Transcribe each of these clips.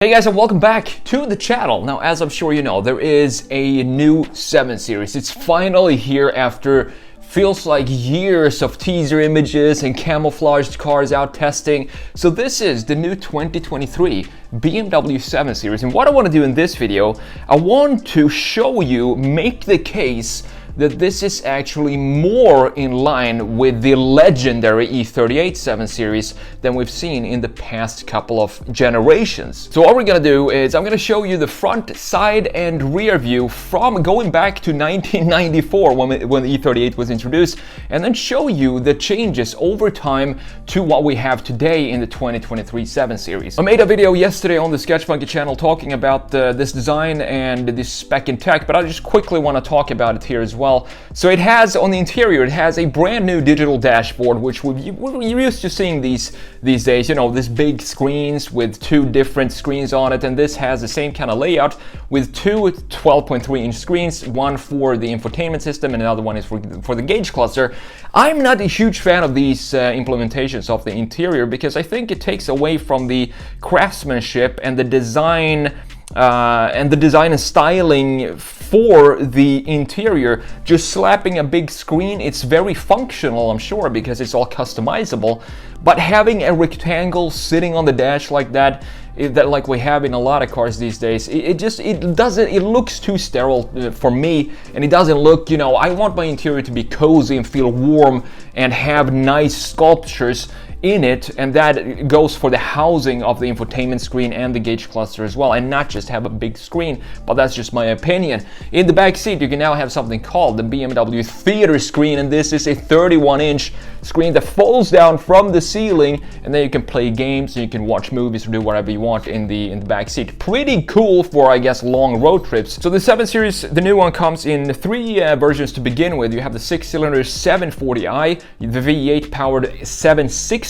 Hey guys, and welcome back to the channel. Now, as I'm sure you know, there is a new 7 Series. It's finally here after feels like years of teaser images and camouflaged cars out testing. So this is the new 2023 BMW 7 Series. And what I want to do in this video, I want to show you, make the case that this is actually more in line with the legendary E38 7 Series than we've seen in the past couple of generations. So what we're gonna do is I'm gonna show you the front, side, and rear view from going back to 1994 when the E38 was introduced, and then show you the changes over time to what we have today in the 2023 7 Series. I made a video yesterday on the Sketchfunky channel talking about this design and this spec and tech, but I just quickly want to talk about it here as well. So it has, on the interior, it has a brand new digital dashboard, which we're used to seeing these days, you know, these big screens with two different screens on it, and this has the same kind of layout with two 12.3-inch screens, one for the infotainment system and another one is for the gauge cluster. I'm not a huge fan of these implementations of the interior because I think it takes away from the craftsmanship and the design and styling for the interior. Just slapping a big screen, it's very functional, I'm sure, because it's all customizable, but having a rectangle sitting on the dash like that, like we have in a lot of cars these days, it looks too sterile for me, and it doesn't look, you know, I want my interior to be cozy and feel warm and have nice sculptures in it, and that goes for the housing of the infotainment screen and the gauge cluster as well, and not just have a big screen, but that's just my opinion. In the back seat, you can now have something called the BMW Theater Screen, and this is a 31-inch screen that folds down from the ceiling, and then you can play games and you can watch movies or do whatever you want in the back seat. Pretty cool for, I guess, long road trips. So the 7 Series, the new one, comes in three versions to begin with. You have the 6-cylinder 740i, the V8 powered 760i,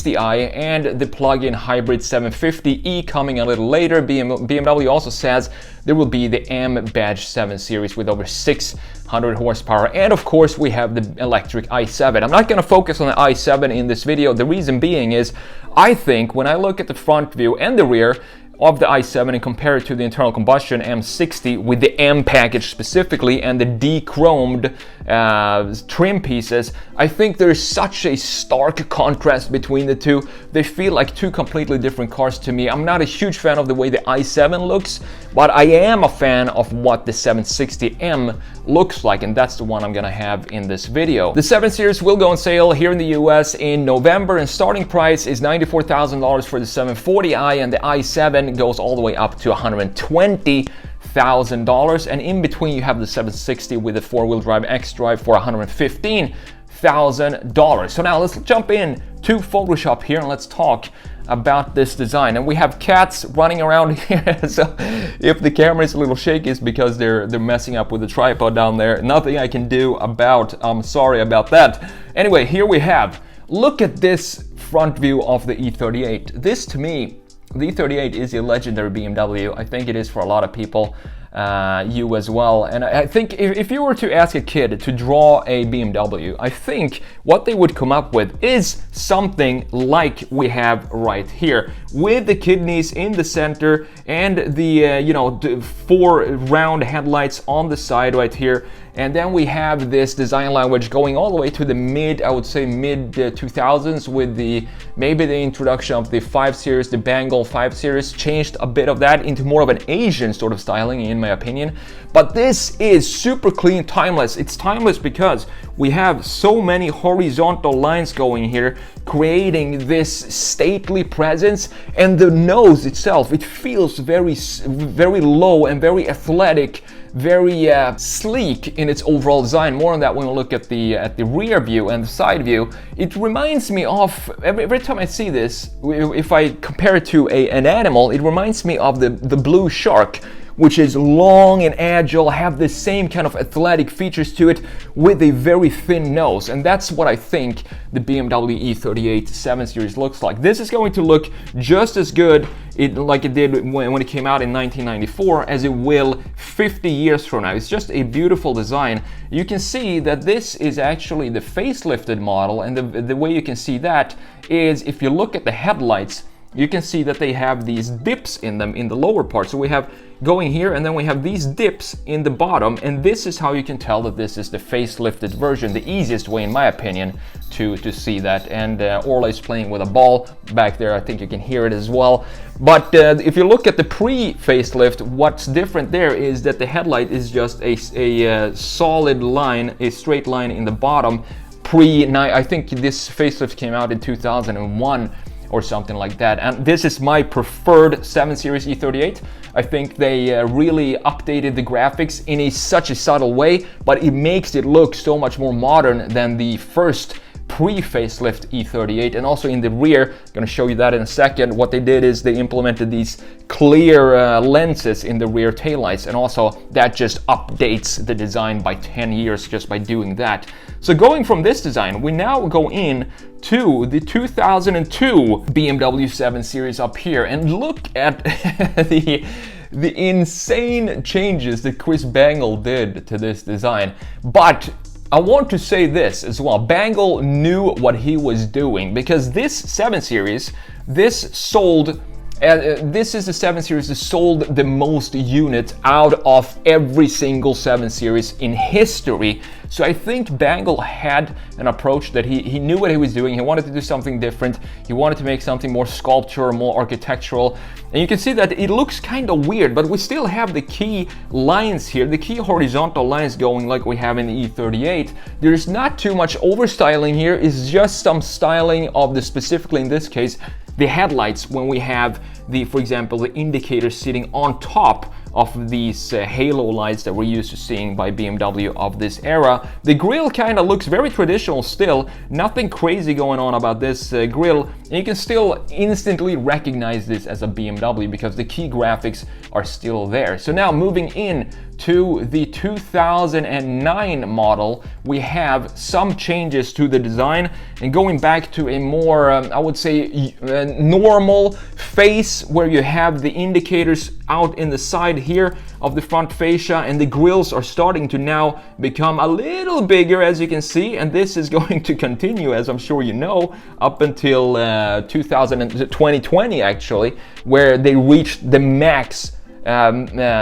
and the plug-in hybrid 750e coming a little later. BMW also says there will be the M Badge 7 Series with over 600 horsepower, and of course we have the electric i7. I'm not going to focus on the i7 in this video. The reason being is I think when I look at the front view and the rear of the i7 and compare it to the internal combustion M60 with the M package specifically and the de-chromed trim pieces, I think there's such a stark contrast between the two. They feel like two completely different cars to me. I'm not a huge fan of the way the i7 looks, but I am a fan of what the 760M looks like, and that's the one I'm gonna have in this video. The 7 Series will go on sale here in the US in November, and starting price is $94,000 for the 740i, and the i7 goes all the way up to $120,000, and in between you have the 760 with the 4-wheel drive xDrive for $115,000. So now let's jump in to Photoshop here and let's talk about this design. And we have cats running around here, so if the camera is a little shaky, it's because they're messing up with the tripod down there. Nothing I can do about. I'm sorry about that. Anyway, here we have, look at this front view of the E38. This, to me, the E38 is a legendary BMW. I think it is for a lot of people, you as well. And I think if you were to ask a kid to draw a BMW, I think what they would come up with is something like we have right here, with the kidneys in the center and the the 4 round headlights on the side right here. And then we have this design language going all the way to the mid 2000s with maybe the introduction of the 5 Series, the Bengal 5 Series changed a bit of that into more of an Asian sort of styling, in my opinion. But this is super clean, timeless. It's timeless because we have so many horizontal lines going here, creating this stately presence, and the nose itself, it feels very low and very athletic, very sleek in its overall design. More on that when we look at the rear view and the side view. It reminds me of, every time I see this, if I compare it to an animal, it reminds me of the blue shark, which is long and agile, have the same kind of athletic features to it with a very thin nose. And that's what I think the BMW E38 7 Series looks like. This is going to look just as good like it did when it came out in 1994 as it will 50 years from now. It's just a beautiful design. You can see that this is actually the facelifted model, and the way you can see that is if you look at the headlights. you can see that they have these dips in them in the lower part. So we have going here, and then we have these dips in the bottom, and this is how you can tell that this is the facelifted version, the easiest way in my opinion to see that. And Orla is playing with a ball back there, I think you can hear it as well. But if you look at the pre-facelift, what's different there is that the headlight is just a solid line, a straight line in the bottom. I think this facelift came out in 2001 or something like that, and this is my preferred 7 Series E38. I think they really updated the graphics in such a subtle way, but it makes it look so much more modern than the first pre-facelift E38. And also in the rear, I'm going to show you that in a second, what they did is they implemented these clear lenses in the rear taillights, and also that just updates the design by 10 years just by doing that. So going from this design, we now go in to the 2002 BMW 7 Series up here, and look at the insane changes that Chris Bangle did to this design. But I want to say this as well, Bangle knew what he was doing, because this 7 Series, this is the 7 Series that sold the most units out of every single 7 Series in history. So I think Bangle had an approach that he knew what he was doing. He wanted to do something different. He wanted to make something more sculptural, more architectural. And you can see that it looks kind of weird, but we still have the key lines here, the key horizontal lines going like we have in the E38. There's not too much overstyling here. It's just some styling of the, specifically in this case, the headlights, when we have the, for example, the indicators sitting on top of these halo lights that we're used to seeing by BMW of this era. The grille kind of looks very traditional still, nothing crazy going on about this grille, and you can still instantly recognize this as a BMW because the key graphics are still there. So now moving in to the 2009 model, we have some changes to the design and going back to a more, I would say, normal face, where you have the indicators out in the side here of the front fascia, and the grills are starting to now become a little bigger, as you can see, and this is going to continue, as I'm sure you know, up until 2020 actually, where they reached the max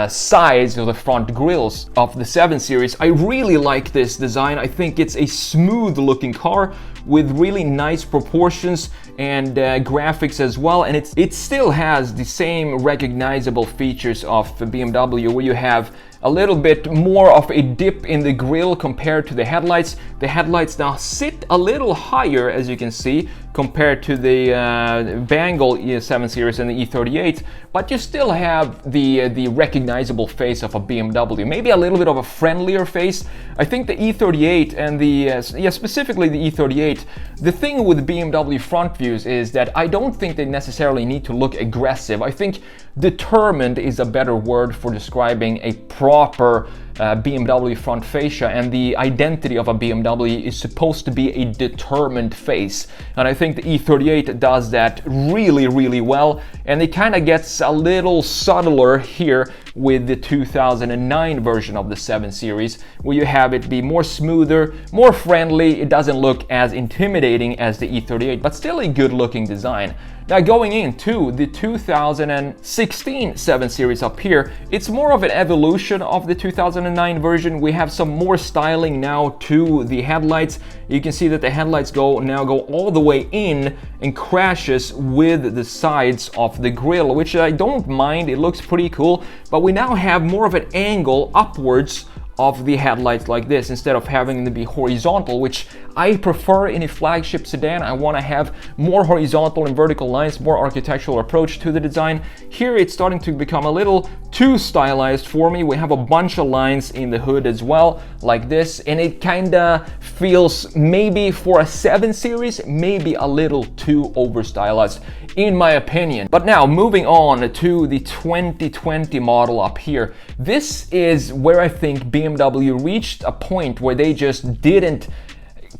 size of the front grills of the 7 Series. I really like this design. I think it's a smooth looking car with really nice proportions and graphics as well, and it still has the same recognizable features of the BMW, where you have a little bit more of a dip in the grille compared to the headlights. The headlights now sit a little higher, as you can see, compared to the Bangle E7 Series and the E38, but you still have the recognizable face of a BMW, maybe a little bit of a friendlier face. I think the E38 and the specifically the E38, the thing with BMW front views is that I don't think they necessarily need to look aggressive. I think determined is a better word for describing a proper BMW front fascia, and the identity of a BMW is supposed to be a determined face, and I think the E38 does that really, really well, and it kind of gets a little subtler here with the 2009 version of the 7 Series, where you have it be more smoother, more friendly. It doesn't look as intimidating as the E38, but still a good looking design. Now going into the 2016 7 Series up here, it's more of an evolution of the 2009 version. We have some more styling now to the headlights. You can see that the headlights now go all the way in and crashes with the sides of the grille, which I don't mind. It looks pretty cool, but we now have more of an angle upwards of the headlights like this, instead of having them to be horizontal, which I prefer in a flagship sedan. I want to have more horizontal and vertical lines, more architectural approach to the design. Here it's starting to become a little too stylized for me. We have a bunch of lines in the hood as well, like this, and it kinda feels, maybe for a 7 Series, maybe a little too over stylized in my opinion. But now moving on to the 2020 model up here, this is where I think BMW reached a point where they just didn't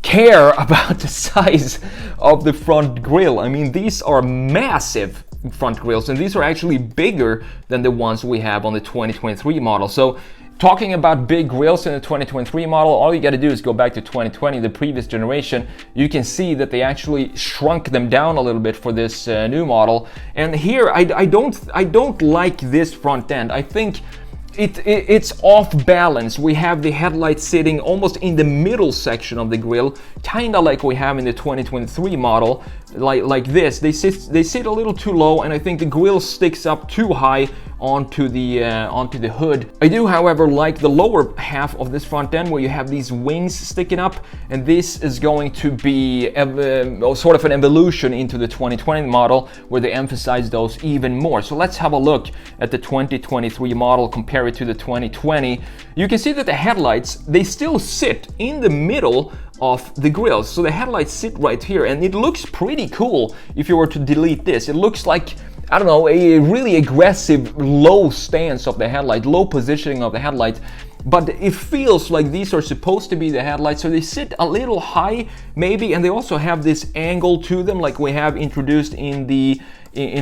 care about the size of the front grille. I mean, these are massive front grills, and these are actually bigger than the ones we have on the 2023 model. So Talking about big grills in the 2023 model, all you got to do is go back to 2020, the previous generation. You can see that they actually shrunk them down a little bit for this new model. And here, I don't like this front end. I think it's off balance. We have the headlights sitting almost in the middle section of the grill, kind of like we have in the 2023 model, like this. They sit a little too low, and I think the grill sticks up too high onto the hood. I do, however, like the lower half of this front end where you have these wings sticking up, and this is going to be sort of an evolution into the 2020 model where they emphasize those even more. So let's have a look at the 2023 model, compare it to the 2020. You can see that the headlights, they still sit in the middle of the grills. So the headlights sit right here, and it looks pretty cool if you were to delete this. It looks like, I don't know, a really aggressive low stance of the headlight, low positioning of the headlight. But it feels like these are supposed to be the headlights, so they sit a little high maybe, and they also have this angle to them like we have introduced in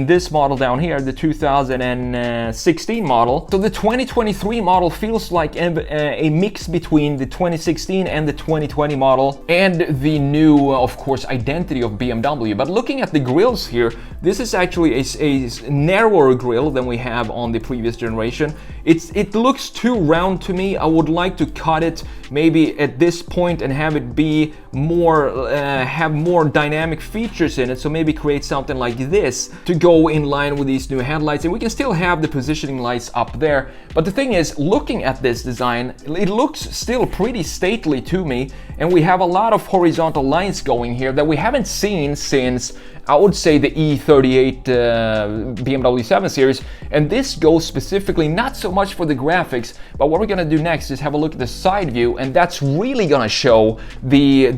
this model down here, the 2016 model. So the 2023 model feels like a mix between the 2016 and the 2020 model and the new, of course, identity of BMW. But looking at the grills here, this is actually a narrower grill than we have on the previous generation. It looks too round to me. I would like to cut it maybe at this point and have it be more, have more dynamic features in it. So maybe create something like this to go in line with these new headlights, and we can still have the positioning lights up there. But the thing is, looking at this design, it looks still pretty stately to me, and we have a lot of horizontal lines going here that we haven't seen since, I would say, the E38 BMW 7 Series. And this goes specifically not so much for the graphics, but what we're gonna do next is have a look at the side view, and that's really gonna show the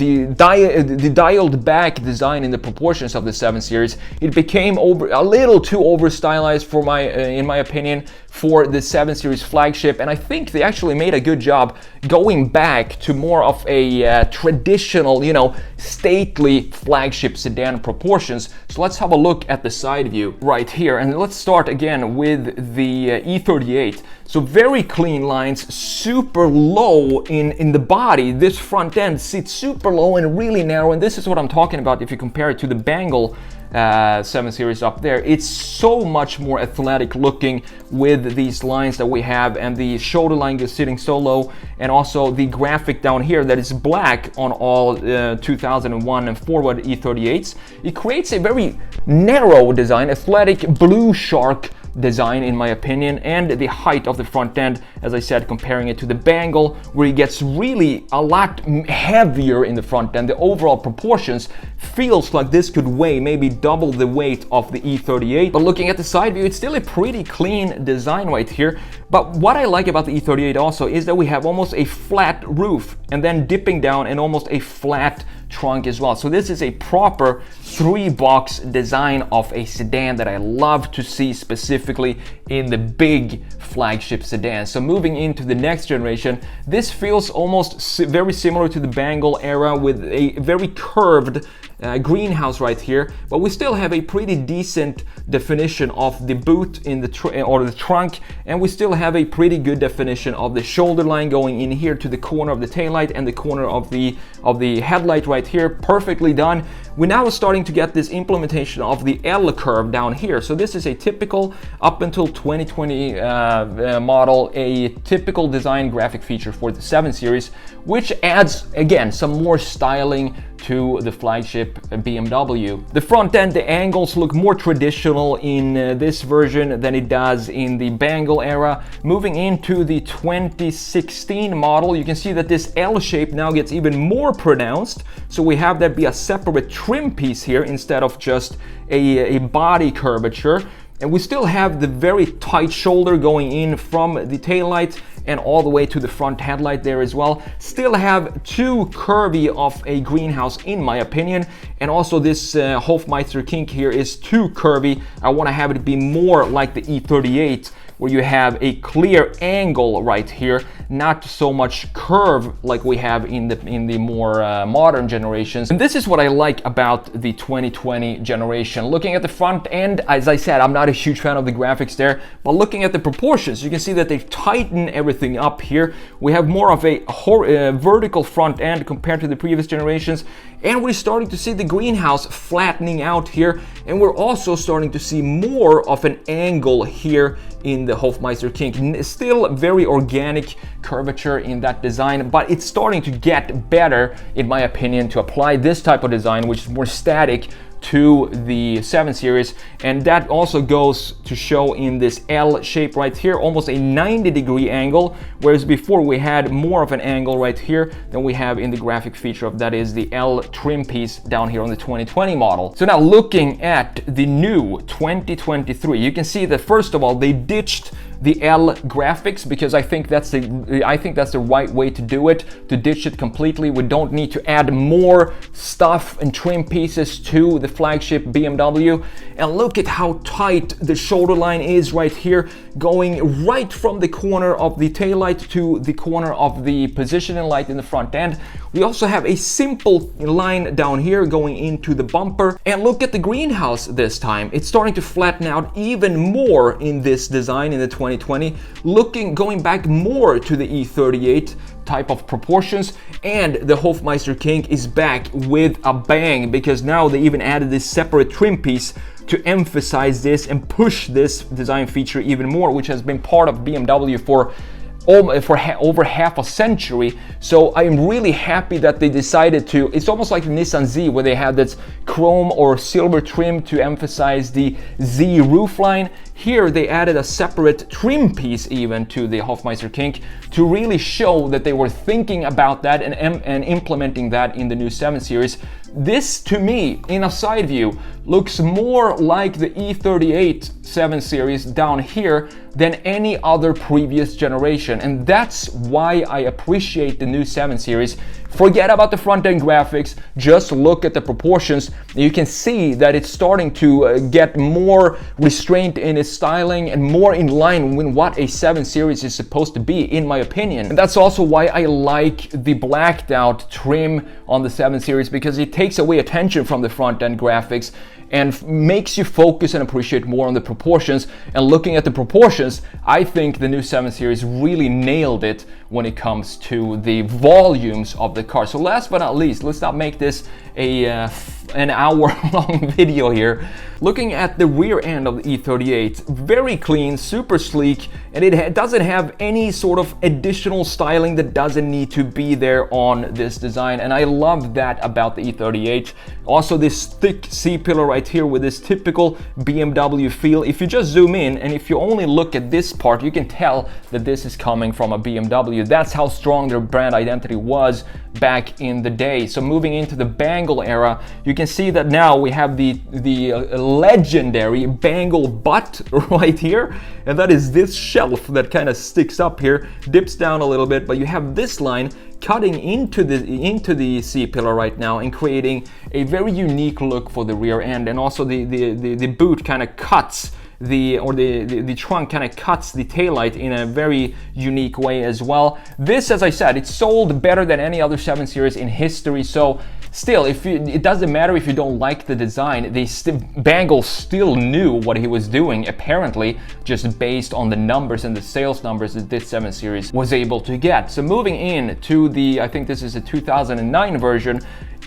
dialed back design in the proportions of the 7 Series. It became a little too over stylized for in my opinion, for the 7 Series flagship, and I think they actually made a good job going back to more of a traditional, you know, stately flagship sedan proportions. So let's have a look at the side view right here, and let's start again with the E38. So very clean lines, super low in the body. This front end sits super low and really narrow, and this is what I'm talking about if you compare it to the Bangle 7 Series up there. It's so much more athletic looking with these lines that we have, and the shoulder line is sitting so low, and also the graphic down here that is black on all 2001 and forward E38s. It creates a very narrow design, athletic blue shark design in my opinion, and the height of the front end, as I said, comparing it to the Bangle, where it gets really a lot heavier in the front end. The overall proportions feels like this could weigh maybe double the weight of the E38. But looking at the side view, it's still a pretty clean design right here. But what I like about the E38 also is that we have almost a flat roof and then dipping down and almost a flat trunk as well. So this is a proper 3-box design of a sedan that I love to see specifically in the big flagship sedans. So moving into the next generation, this feels almost very similar to the Bangle era with a very curved greenhouse right here, but we still have a pretty decent definition of the boot in the trunk, and we still have a pretty good definition of the shoulder line going in here to the corner of the taillight and the corner of the headlight right here. Perfectly done. We're now starting to get this implementation of the L curve down here. So this is a typical, up until 2020 model, a typical design graphic feature for the 7 Series, which adds again some more styling to the flagship BMW. The front end, the angles look more traditional in this version than it does in the Bangle era. Moving into the 2016 model, you can see that this L shape now gets even more pronounced. So we have that be a separate trim piece here instead of just a body curvature. And we still have the very tight shoulder going in from the taillight and all the way to the front headlight there as well. Still have too curvy of a greenhouse in my opinion, and also this Hofmeister kink here is too curvy. I want to have it be more like the E38 where you have a clear angle right here, not so much curve like we have in the more modern generations. And this is what I like about the 2020 generation. Looking at the front end, as I said, I'm not a huge fan of the graphics there, but looking at the proportions, you can see that they've tightened everything up here. We have more of a vertical front end compared to the previous generations, and we're starting to see the greenhouse flattening out here, and we're also starting to see more of an angle here in the Hofmeister King. Still very organic curvature in that design, but it's starting to get better, in my opinion, to apply this type of design, which is more static, to the 7 Series, and that also goes to show in this L shape right here, almost a 90-degree angle, whereas before we had more of an angle right here than we have in the graphic feature of that is the L trim piece down here on the 2020 model. So now looking at the new 2023, you can see that first of all they ditched the L graphics, because I think that's the right way to do it, to ditch it completely. We don't need to add more stuff and trim pieces to the flagship BMW. And look at how tight the shoulder line is right here, going right from the corner of the taillight to the corner of the positioning light in the front end. We also have a simple line down here going into the bumper. And look at the greenhouse this time. It's starting to flatten out even more in this design in the 2020, going back more to the E38 type of proportions, and the Hofmeister King is back with a bang, because now they even added this separate trim piece to emphasize this and push this design feature even more, which has been part of BMW for over half a century. So I am really happy that they decided to, it's almost like the Nissan Z, where they had this chrome or silver trim to emphasize the Z roofline. Here they added a separate trim piece even to the Hofmeister King to really show that they were thinking about that and implementing that in the new 7 Series. This, to me, in a side view, looks more like the E38 7 Series down here than any other previous generation, and that's why I appreciate the new 7 Series. Forget about the front-end graphics, just look at the proportions. You can see that it's starting to get more restraint in its styling and more in line with what a 7 Series is supposed to be, in my opinion. And that's also why I like the blacked out trim on the 7 Series, because it takes away attention from the front-end graphics and makes you focus and appreciate more on the proportions. And looking at the proportions, I think the new 7 Series really nailed it when it comes to the volumes of the car. So last but not least, let's not make this an hour-long video here. Looking at the rear end of the E38, very clean, super sleek, and it doesn't have any sort of additional styling that doesn't need to be there on this design, and I love that about the E38. Also, this thick C-pillar right here with this typical BMW feel. If you just zoom in and if you only look at this part, you can tell that this is coming from a BMW. That's how strong their brand identity was back in the day. So moving into the Bangle era, you can see that now we have the legendary Bangle butt right here, and that is this shelf that kind of sticks up here, dips down a little bit, but you have this line cutting into the C-pillar right now and creating a very unique look for the rear end. And also the boot kind of cuts the trunk kind of cuts the taillight in a very unique way as well. This, as I said, it's sold better than any other 7 Series in history. So still, it doesn't matter if you don't like the design. Bangle still knew what he was doing, apparently, just based on the numbers and the sales numbers that this 7 Series was able to get. So moving in to I think this is a 2009 version.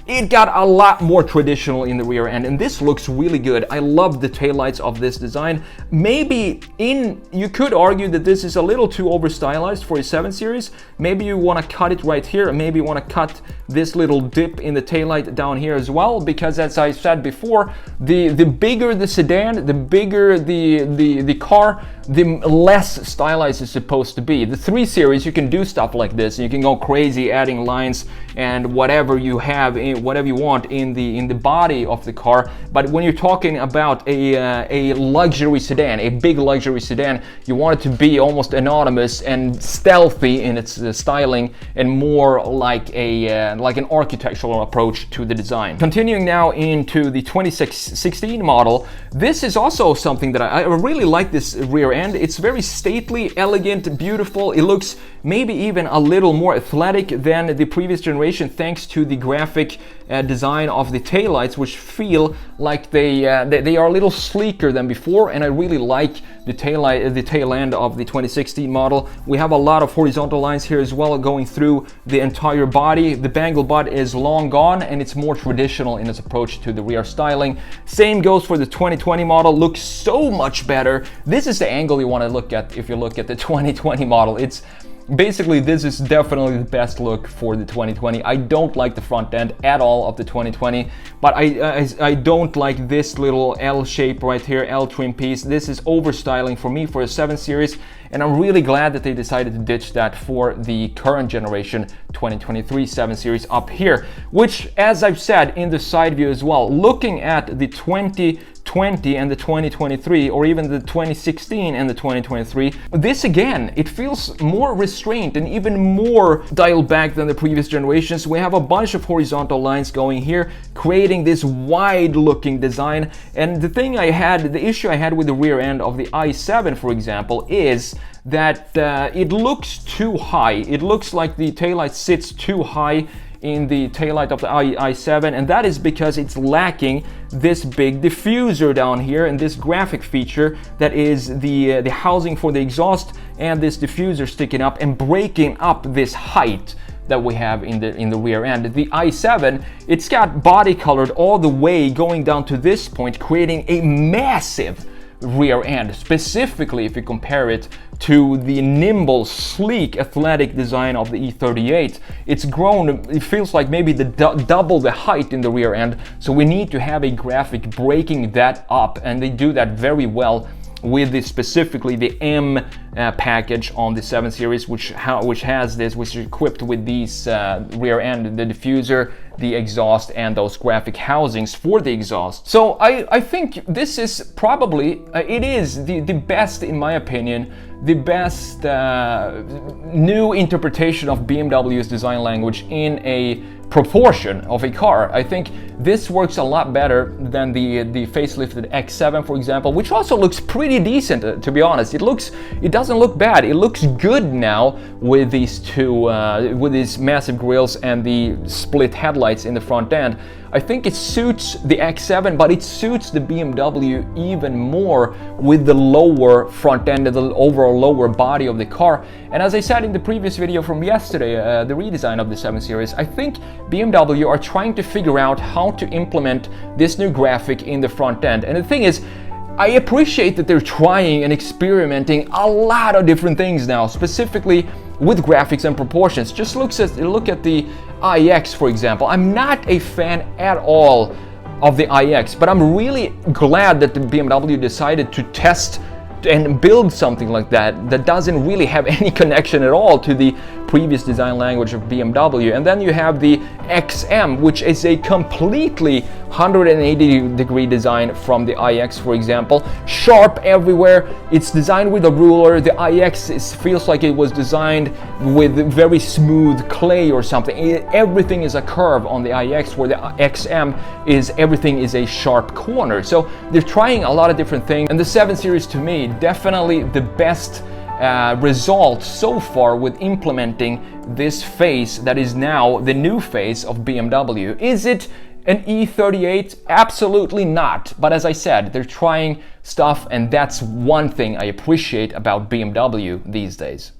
It got a lot more traditional in the rear end, and this looks really good. I love the taillights of this design. You could argue that this is a little too over stylized for a 7 Series. Maybe you want to cut it right here, and maybe you want to cut this little dip in the taillight down here as well, because as I said before, the bigger the sedan, the bigger the car, the less stylized it's supposed to be. The 3 Series, you can do stuff like this. You can go crazy adding lines and whatever you have, whatever you want in the body of the car. But when you're talking about a luxury sedan, a big luxury sedan, you want it to be almost anonymous and stealthy in its styling, and more like an architectural approach to the design. Continuing now into the 2016 model, this is also something that I really like. This rear end. It's very stately, elegant, beautiful. It looks maybe even a little more athletic than the previous generation, thanks to the graphic design of the taillights, which feel like they are a little sleeker than before. And I really like the tail end of the 2016 model. We have a lot of horizontal lines here as well going through the entire body. The bangle butt is long gone, and it's more traditional in its approach to the rear styling. Same goes for the 2020 model. Looks so much better. This is the angle you want to look at if you look at the 2020 model. It's basically, this is definitely the best look for the 2020. I don't like the front end at all of the 2020, but I don't like this little L shape right here, L trim piece. This is overstyling for me for a 7 Series, and I'm really glad that they decided to ditch that for the current generation 2023 7 Series up here, which, as I've said in the side view as well, looking at the 2020 and the 2023, or even the 2016 and the 2023, this again, it feels more restrained and even more dialed back than the previous generations. We have a bunch of horizontal lines going here, creating this wide looking design. And the issue I had with the rear end of the i7, for example, is that it looks too high. It looks like the taillight sits too high in the taillight of the i7, and that is because it's lacking this big diffuser down here and this graphic feature that is the housing for the exhaust, and this diffuser sticking up and breaking up this height that we have in the rear end. The i7, it's got body colored all the way going down to this point, creating a massive rear end, specifically if you compare it to the nimble, sleek, athletic design of the E38. It's grown, it feels like maybe double the height in the rear end, so we need to have a graphic breaking that up, and they do that very well with specifically the M package on the 7 Series, which is equipped with these rear end, the diffuser, the exhaust, and those graphic housings for the exhaust. So I think this is probably, it is the best, in my opinion, the best new interpretation of BMW's design language in a proportion of a car. I think this works a lot better than the facelifted X7, for example, which also looks pretty decent, to be honest. It doesn't look bad. It looks good now with these with these massive grills and the split headlights in the front end. I think it suits the X7, but it suits the BMW even more with the lower front end and the overall lower body of the car. And as I said in the previous video from yesterday, the redesign of the 7 Series, I think BMW are trying to figure out how to implement this new graphic in the front end. And the thing is, I appreciate that they're trying and experimenting a lot of different things now, specifically with graphics and proportions. Just look at the iX, for example. I'm not a fan at all of the iX, but I'm really glad that the BMW decided to test and build something like that doesn't really have any connection at all to the previous design language of BMW. And then you have the XM, which is a completely 180-degree design from the iX, for example. Sharp everywhere. It's designed with a ruler. The iX feels like it was designed with very smooth clay or something. Everything is a curve on the iX, where the XM everything is a sharp corner. So they're trying a lot of different things. And the 7 Series, to me, definitely the best result so far with implementing this face that is now the new face of BMW. Is it an E38? Absolutely not. But as I said, they're trying stuff, and that's one thing I appreciate about BMW these days.